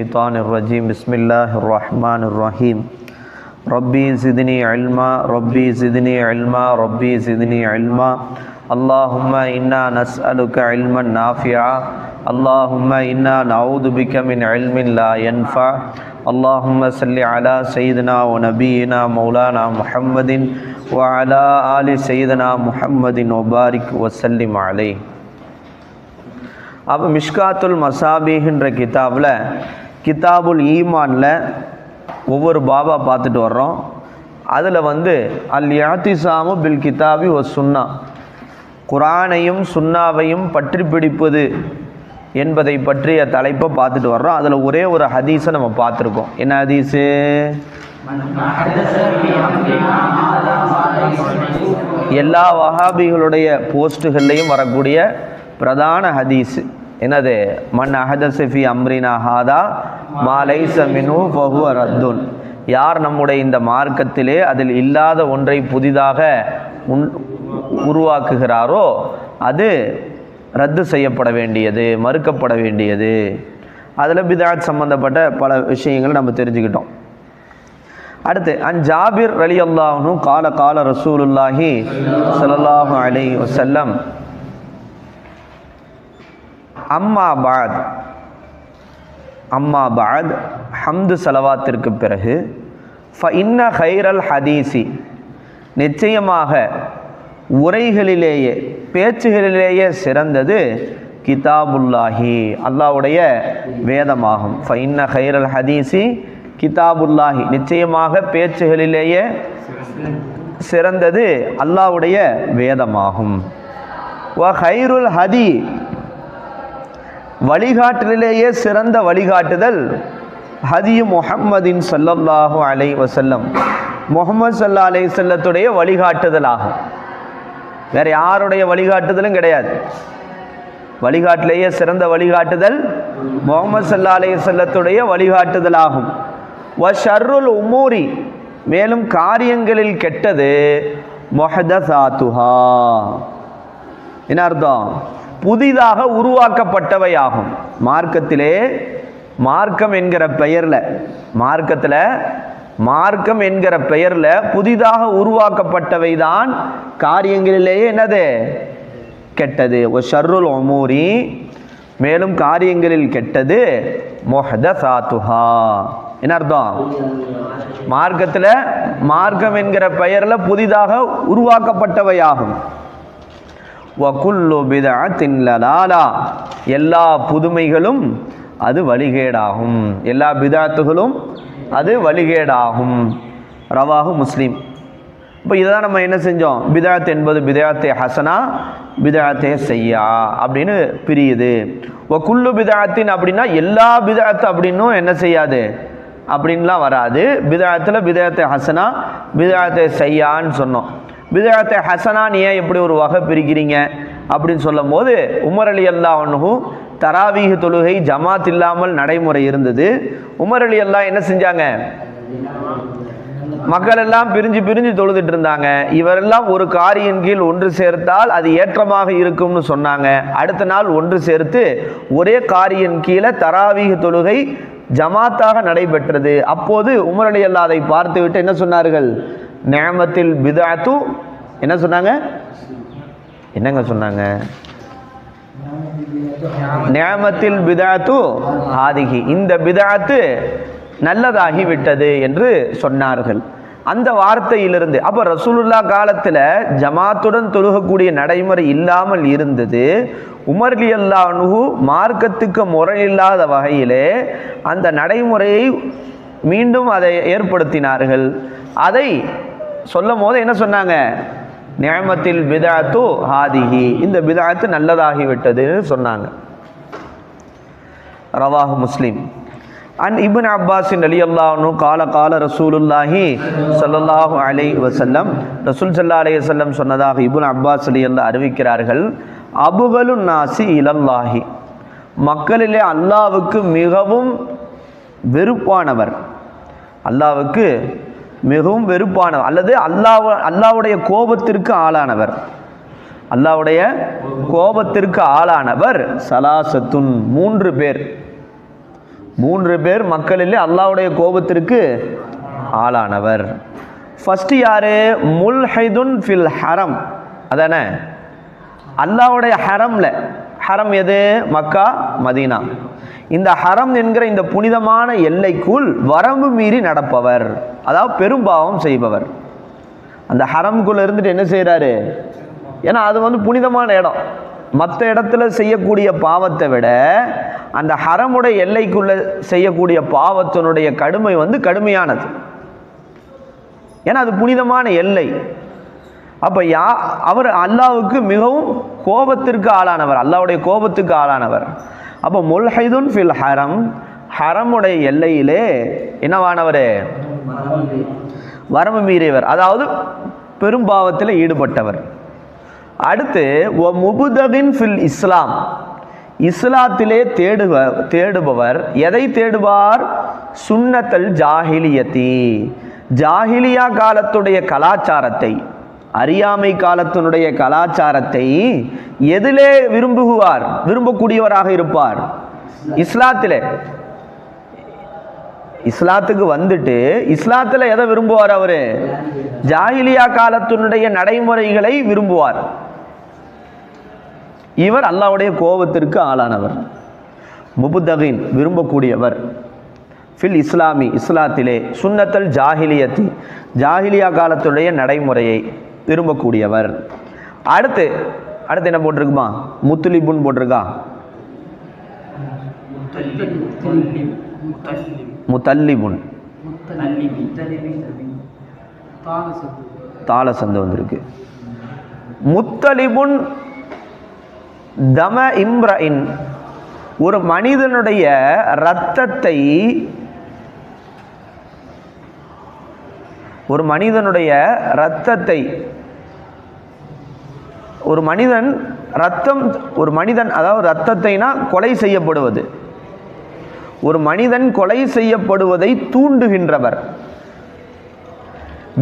الشيطان الرجيم بسم الله الرحمن الرحيم ربي زدني علما ربي زدني علما ربي زدني علما اللهم إنا نسألك علما نافعا اللهم إنا نعوذ بك من علم لا ينفع اللهم صل على سيدنا ونبينا مولانا محمد وعلى آل سيدنا محمد وبارك وسلم عليه. அப்போ மிஷ்காத்துல் மசாபிஹ்ன்ற கிதாபில் கிதாபுல் ஈமானில் ஒவ்வொரு பாபா பார்த்துட்டு வர்றோம். அதில் அல் இஅ்திஸாமு பில் கிதாபி வ சுன்னா, குர்ஆனையும் சுன்னாவையும் பற்றி பிடிப்பது என்பதை பற்றிய தலைப்பை பார்த்துட்டு வர்றோம். அதில் ஒரே ஒரு ஹதீஸை நம்ம பார்த்துருக்கோம். என்ன ஹதீஸு? எல்லா வஹாபிகளுடைய போஸ்ட்டுகள்லையும் வரக்கூடிய பிரதான ஹதீஸு என்னது? மன் அஹதஸ ஃபீ அம்ரினா ஹாதா மா லைஸ மின்ஹு ஃபஹுவ ரத்துன். யார் நம்முடைய இந்த மார்க்கத்திலே அதில் இல்லாத ஒன்றை புதிதாக உருவாக்குகிறாரோ அது ரத்து செய்யப்பட வேண்டியது, மறுக்கப்பட வேண்டியது. அதில் பித்அத் சம்பந்தப்பட்ட பல விஷயங்கள் நம்ம தெரிஞ்சுக்கிட்டோம். அடுத்து அன் ஜாபிர் ரலியல்லாஹு அன்ஹு கால கால ரசூலுல்லாஹி ஸல்லல்லாஹு அலைஹி வஸல்லம் அம்மா பாத் ஹம்து சலவாத்திற்கு பிறகு ஃபஇன்ன ஹைரல் ஹதீஸி, நிச்சயமாக உரைகளிலேயே பேச்சுகளிலேயே சிறந்தது கிதாபுல்லாஹி, அல்லாஹ்வுடைய வேதமாகும். ஃபஇன்ன ஹைரல் ஹதீஸி கிதாபுல்லாஹி, நிச்சயமாக பேச்சுகளிலேயே சிறந்தது அல்லாஹ்வுடைய வேதமாகும். வ ஹைருல் ஹதி, வழிகாட்டலிலேயே சிறந்த வழிகாட்டுதல் ஹதியு முஹம்மதின் ஸல்லல்லாஹு அலைஹி வஸல்லம், முஹம்மது ஸல்லல்லாஹு அலைஹி வஸல்லத்துடைய வழிகாட்டுதலாகும். வேறு யாருடைய வழிகாட்டுதலும் கிடையாது. வழிகாட்டிலேயே சிறந்த வழிகாட்டுதல் முஹம்மது ஸல்லல்லாஹு அலைஹி வஸல்லத்துடைய வழிகாட்டுதலாகும். வ ஷர்ருல் உமூரி, மேலும் காரியங்களில் கெட்டது முஹதஸாத்துஹா, என்ன அர்த்தம்? புதிதாக உருவாக்கப்பட்டவையாகும். மார்க்கத்திலே மார்க்கம் என்கிற பெயரில், மார்க்கம் என்கிற பெயரில் புதிதாக உருவாக்கப்பட்டவை தான் காரியங்களிலேயே என்னது? கெட்டது. ஒ ஷர்ருல் உமூரி, மேலும் காரியங்களில் கெட்டது முஹதஸாத்துஹா, என்ன அர்த்தம்? மார்க்கத்தில் மார்க்கம் என்கிற பெயரில் புதிதாக உருவாக்கப்பட்டவையாகும். வகுல்லு பிதஅத்தின் லலாலா, எல்லா புதுமைகளும் அது வழிகேடாகும், எல்லா பிதஅத்துகளும் அது வழிகேடாகும். ரவாஹு முஸ்லிம். இப்போ இதான் நம்ம என்ன செஞ்சோம்? பிதஅத் என்பது பிதஅத்தே ஹசனா, பிதஅத்தே செய்யா அப்படின்னு பிரியுது. வகுல்லு பிதஅத்தின் அப்படின்னா எல்லா பிதஅத் அப்படின்னும் என்ன செய்யாது, அப்படின்லாம் வராது. பிதஅத்தில் பிதஅத்தே ஹசனா, பிதஅத்தே செய்யான்னு சொன்னோம். பிதஅத்தே ஹசனான் ஏன் எப்படி ஒரு வகை பிரிக்கிறீங்க அப்படின்னு சொல்லும் போது, உமர் ரலியல்லாஹு அன்ஹு தராவீஹ் தொழுகை ஜமாத் இல்லாமல் நடைமுறை இருந்தது. உமர் ரலியல்லாஹு என்ன செஞ்சாங்க? மக்கள் எல்லாம் பிரிஞ்சு பிரிஞ்சு தொழுதுட்டு இருந்தாங்க. இவரெல்லாம் ஒரு காரியின் கீழ் ஒன்று சேர்த்தால் அது ஏற்றமாக இருக்கும்னு சொன்னாங்க. அடுத்த நாள் ஒன்று சேர்த்து ஒரே காரியின் கீழே தராவீஹ் தொழுகை ஜமாத்தாக நடைபெற்றது. அப்போது உமர் ரலியல்லாஹு அதை பார்த்து விட்டு என்ன சொன்னார்கள்? நிஅமத்தில் பிதஅத்து, என்ன சொன்னாங்க? என்னங்க சொன்னாங்க? நிஅமத்தில் பிதஅத்து ஹாதிஹி, இந்த பிதஅத்து நல்லதாகி விட்டது என்று சொன்னார்கள். அந்த வார்த்தையிலிருந்து அப்போ ரசூலுல்லாஹ் காலத்தில் ஜமாத்துடன் தொழுகக்கூடிய நடைமுறை இல்லாமல் இருந்தது. உமர் ரலியல்லாஹு அன்ஹு மார்க்கத்துக்கு முறையில்லாத வகையிலே அந்த நடைமுறையை மீண்டும் அதை ஏற்படுத்தினார்கள். அதை சொல்லும் போது என்ன சொன்னாங்க? நிஅமத்தில் பிதஅத்து ஹாதிஹி, இந்த பிதஅத்து நல்லதாகிவிட்டதுன்னு சொன்னாங்க. ரவாஹு முஸ்லிம். அன் இப்னு அப்பாஸ் ரலியல்லாஹு அன்ஹு கால கால ரசூலுல்லாஹி ஸல்லல்லாஹு அலைஹி வஸல்லம், ரசூல் ஸல்லல்லாஹு அலைஹி வஸல்லம் சொன்னதாக இப்னு அப்பாஸ் ரலியல்லாஹு அறிவிக்கிறார்கள். அபுகலுன் நாசி இலல்லாஹி, மக்களிலே அல்லாஹ்வுக்கு மிகவும் வெறுப்பானவர், அல்லாஹ்வுக்கு மிகவும் வெறுப்பானவர் அல்லது அல்லாஹ்வுடைய கோபத்திற்கு ஆளானவர், அல்லாஹ்வுடைய கோபத்திற்கு ஆளானவர் சலாசத்துன், 3 பேர். 3 பேர் மக்களிலே அல்லாஹ்வுடைய கோபத்திற்கு ஆளானவர். ஃபர்ஸ்ட் யாரு? முல்ஹிதுன் ஃபில் ஹரம். அதானே, அல்லாஹ்வுடைய ஹரம்ல, ஹரம் எது? Mecca Medina. இந்த ஹரம் என்கிற இந்த புனிதமான எல்லைக்குள் வரம்பு மீறி நடப்பவர், அதாவது பெரும்பாவம் செய்பவர். அந்த ஹரம்குள்ள இருந்துட்டு என்ன செய்கிறாரு? ஏன்னா அது புனிதமான இடம். மற்ற இடத்துல செய்யக்கூடிய பாவத்தை விட அந்த ஹரமுடைய எல்லைக்குள்ள செய்யக்கூடிய பாவத்தினுடைய கடுமை கடுமையானது. ஏன்னா அது புனிதமான எல்லை. அப்போ அவர் அல்லாஹ்வுக்கு மிகவும் கோபத்திற்கு ஆளானவர், அல்லாஹ்வுடைய கோபத்துக்கு ஆளானவர். அப்போ முல்ஹிதுன் ஃபில் ஹரம், ஹரமுடைய எல்லையிலே என்னவானவர்? வரம்பு மீறியவர், அதாவது பெரும்பாவத்தில் ஈடுபட்டவர். அடுத்து முபுதகின் ஃபில் இஸ்லாம், இஸ்லாத்திலே தேடுபவர். எதை தேடுவார்? சுன்னத்தல் ஜாஹிலியத்தி, ஜாஹிலியா காலத்துடைய கலாச்சாரத்தை, அறியாமை காலத்தினுடைய கலாச்சாரத்தை எதிலே விரும்புவார்? விரும்பக்கூடியவராக இருப்பார் இஸ்லாத்திலே. இஸ்லாத்துக்கு வந்துட்டு இஸ்லாத்தில் எதை விரும்புவார்? அவரு ஜாஹிலியா காலத்தினுடைய நடைமுறைகளை விரும்புவார். இவர் அல்லாஹ்வுடைய கோபத்திற்கு ஆளானவர். முபுதகின் விரும்பக்கூடியவர். ஃபில் இஸ்லாமி, இஸ்லாத்திலே. சுன்னத்தல் ஜாஹிலியத்தி, ஜாஹிலியா காலத்துடைய நடைமுறையை விரும்பக்கூடியவர். அடுத்து என்ன போட்டிருக்குமா? முத்துலிபுன் போட்டிருக்கா? முத்தல்லிபுன், தாள சந்து வந்திருக்கு. முத்தலிபுன் தம இம்ரஇன், ஒரு மனிதனுடைய இரத்தத்தை, ஒரு மனிதன் அதாவது இரத்தத்தைனா கொலை செய்யப்படுவது, ஒரு மனிதன் கொலை செய்யப்படுவதை தூண்டுகின்றவர்.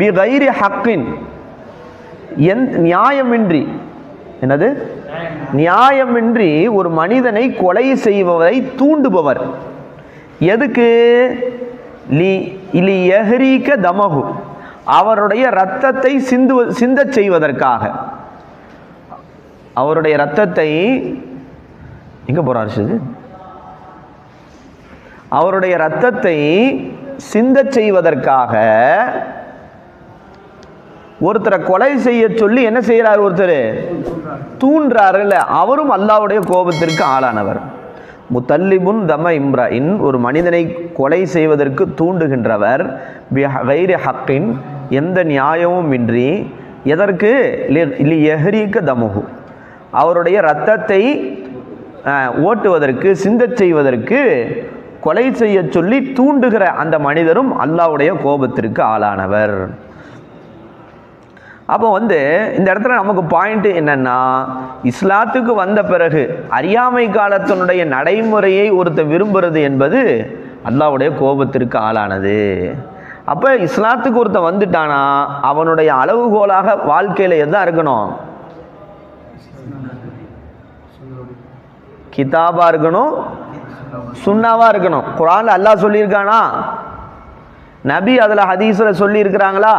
பிகைரி ஹக்கின், நியாயமின்றி, என்னது? நியாயமின்றி ஒரு மனிதனை கொலை செய்வதை தூண்டுபவர். எதுக்கு? லி யஹ்ரீக தமஹு, அவருடைய இரத்தத்தை சிந்தச் செய்வதற்காக. அவருடைய இரத்தத்தை எங்க போறாரு? அவருடைய இரத்தத்தை சிந்தச் செய்வதற்காக ஒருத்தரை கொலை செய்ய சொல்லி என்ன செய்யறாரு? ஒருத்தர் தூண்டுறாருல்ல, அவரும் அல்லாஹ்வுடைய கோபத்திற்கு ஆளானவர். முத்தல்லிபுன் தம இம்ரஇன், ஒரு மனிதனை கொலை செய்வதற்கு தூண்டுகின்றவர். பிகைரி ஹக்கின், எந்த நியாயமும் இன்றி. எதற்கு? லி யஹ்ரீக தமஹு, அவருடைய இரத்தத்தை ஓட்டுவதற்கு, சிந்தச் செய்வதற்கு கொலை செய்ய சொல்லி தூண்டுகிற அந்த மனிதரும் அல்லாஹ்வுடைய கோபத்திற்கு ஆளானவர். அப்போ இந்த இடத்துல நமக்கு பாயிண்ட் என்னன்னா, இஸ்லாத்துக்கு வந்த பிறகு அறியாமை காலத்தினுடைய நடைமுறையை ஒருத்தர் விரும்புறது என்பது அல்லாஹ்வுடைய கோபத்திற்கு ஆளானது. அப்போ இஸ்லாத்துக்கு ஒருத்தர் வந்துட்டானா அவனுடைய அளவுகோலாக வாழ்க்கையில் எதான் இருக்கணும்? கிதாபா இருக்கணும், சுன்னாவா இருக்கணும். குர்ஆன்ல அல்லாஹ் சொல்லியிருக்கானா? நபி அதில் ஹதீஸில் சொல்லியிருக்கிறாங்களா?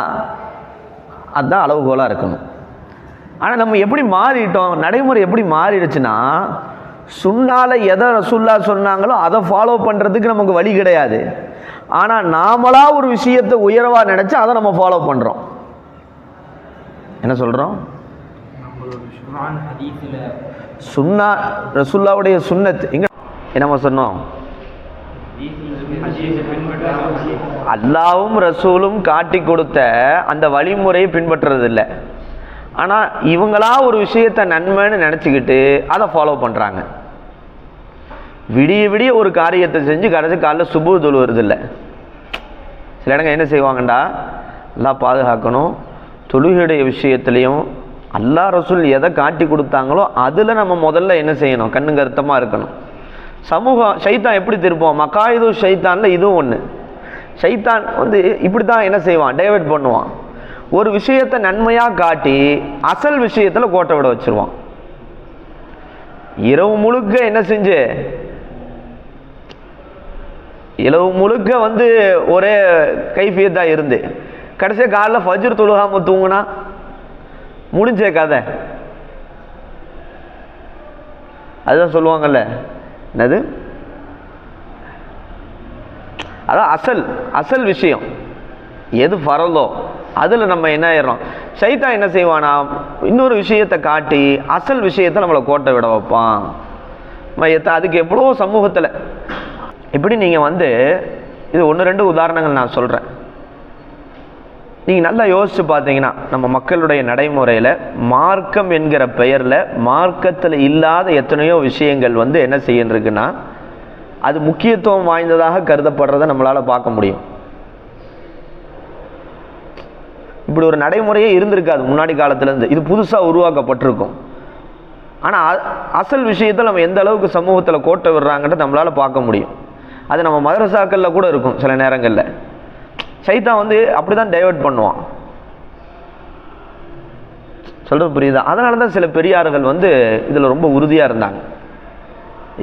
அதுதான் அளவுகோலாக இருக்கணும். ஆனால் நம்ம எப்படி மாறிட்டோம்? நடைமுறை எப்படி மாறிடுச்சுன்னா, சுன்னால எதை ரசூல்லா சொன்னாங்களோ அதை ஃபாலோ பண்ணுறதுக்கு நமக்கு வழி கிடையாது. ஆனால் நாமளா ஒரு விஷயத்தை உயர்வாக நினச்சி அதை நம்ம ஃபாலோ பண்ணுறோம். என்ன சொல்கிறோம்? சுன்னா, ரசூல்லாவுடைய சுன்னத் எங்க என்னமா சொன்னோம்? அல்லாவும் ரசூலும் காட்டி கொடுத்த அந்த வழிமுறையை பின்பற்றுறது இல்லை. ஆனால் இவங்களா ஒரு விஷயத்தை நன்மைன்னு நினச்சிக்கிட்டு அதை ஃபாலோ பண்ணுறாங்க. விடிய விடிய ஒரு காரியத்தை செஞ்சு கடைசி காலையில் சுபு தொழுவது இல்லை. சில இடங்க என்ன செய்வாங்கண்டா, எல்லாம் பாதுகாக்கணும், தொழுகையுடைய விஷயத்துலையும் அல்லாஹ் ரசூல் எதை காட்டி கொடுத்தாங்களோ அதில் நம்ம முதல்ல என்ன செய்யணும்? கண்ணு கருத்தமாக இருக்கணும். சமூகம் ஷைத்தான் எப்படி திருப்போம்? மக்காயிது ஷைத்தானில் இதுவும் ஒன்று. ஷைத்தான் இப்படி தான் என்ன செய்வான்? டைவர்ட் பண்ணுவான். ஒரு விஷயத்தை நன்மையாக காட்டி அசல் விஷயத்தில் கோட்டை விட வச்சிருவான். இரவு முழுக்க என்ன செஞ்சு இரவு முழுக்க வந்து ஒரே கைஃபியத்தாக இருந்து கடைசியாக காலைல ஃபஜ்ர் தொழுகாம தூங்குனா முடிஞ்ச கதை. அதுதான் சொல்லுவாங்கல்ல, என்னது, அதான் அசல் விஷயம் எது ஃபரலோ அதில் நம்ம என்ன ஆயிடுறோம். சைத்தான் என்ன செய்வானா, இன்னொரு விஷயத்தை காட்டி அசல் விஷயத்தை நம்மளை கோட்டை விட வைப்பான். அதுக்கு எவ்வளோ சமூகத்தில் இப்படி நீங்கள் வந்து இது 1-2 உதாரணங்கள் நான் சொல்கிறேன். நீங்கள் நல்லா யோசித்து பார்த்தீங்கன்னா நம்ம மக்களுடைய நடைமுறையில் மார்க்கம் என்கிற பெயரில் மார்க்கத்தில் இல்லாத எத்தனையோ விஷயங்கள் வந்து என்ன செய்யணுருக்குன்னா அது முக்கியத்துவம் வாய்ந்ததாக கருதப்படுறதை நம்மளால் பார்க்க முடியும். இப்படி ஒரு நடைமுறையே இருந்திருக்காது முன்னாடி காலத்துலேருந்து, இது புதுசாக உருவாக்கப்பட்டிருக்கும். ஆனால் அசல் விஷயத்தில் நம்ம எந்த அளவுக்கு சமூகத்தில் கோட்டை விடுறாங்கன்றது நம்மளால் பார்க்க முடியும். அது நம்ம மதரசாக்களில் கூட இருக்கும். சில நேரங்களில் சைத்தான் வந்து அப்படி தான் டைவர்ட் பண்ணுவான். சொல்கிறது புரியுதா? அதனால தான் சில பெரியார்கள் வந்து இதில் ரொம்ப உறுதியாக இருந்தாங்க.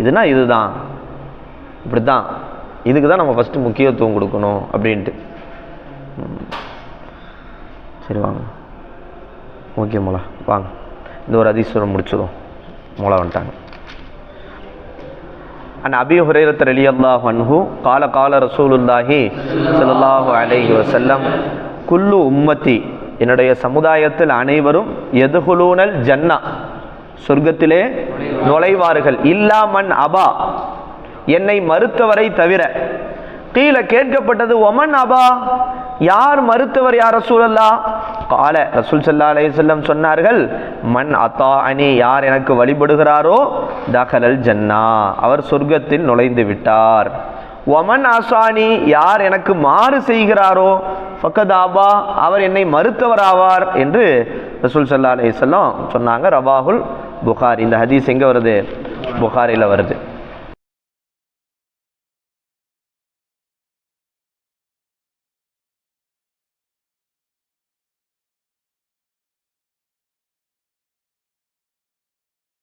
இதுனா இதுதான், இப்படி தான், இதுக்கு தான் நம்ம ஃபஸ்ட்டு முக்கியத்துவம் கொடுக்கணும் அப்படின்ட்டு. சரி வாங்க, ஓகே மோலா வாங்க, இந்த ஒரு ஹதீஸ் முடிச்சதும் மோலா வந்துட்டாங்க. அன் அபீ ஹுரைரா ரலியல்லாஹு அன்ஹு கால கால ரசூலுல்லாஹி ஸல்லல்லாஹு அலைஹி வஸல்லம் குல்லு உம்மத்தி, என்னுடைய சமுதாயத்தில் அனைவரும் யதுகுலூனல் ஜன்னா, சொர்க்கத்திலே நுழைவார்கள், இல்லா மன் அபா, என்னை மறுத்தவரை தவிர. கீழே கேட்கப்பட்டது ஒமன் அபா, யார் மறுத்தவர் யார் ரசூலல்லாஹ்? கால ரசூல் ஸல்லல்லாஹு அலைஹி வஸல்லம் சொன்னார்கள், மன் அத்தாஅனி, யார் எனக்கு வழிபடுகிறாரோ தகலல் ஜன்னா, அவர் சொர்க்கத்தில் நுழைந்து விட்டார். ஒமன் அசானி, யார் எனக்கு மாறு செய்கிறாரோ ஃபக்கத் அபா, அவர் என்னை மறுத்தவர் ஆவார் என்று ரசூல் ஸல்லல்லாஹு அலைஹி வஸல்லம் சொன்னாங்க. ரவாஹுல் புகாரி. இந்த ஹதீஸ் எங்கே வருது? புகாரியில் வருது.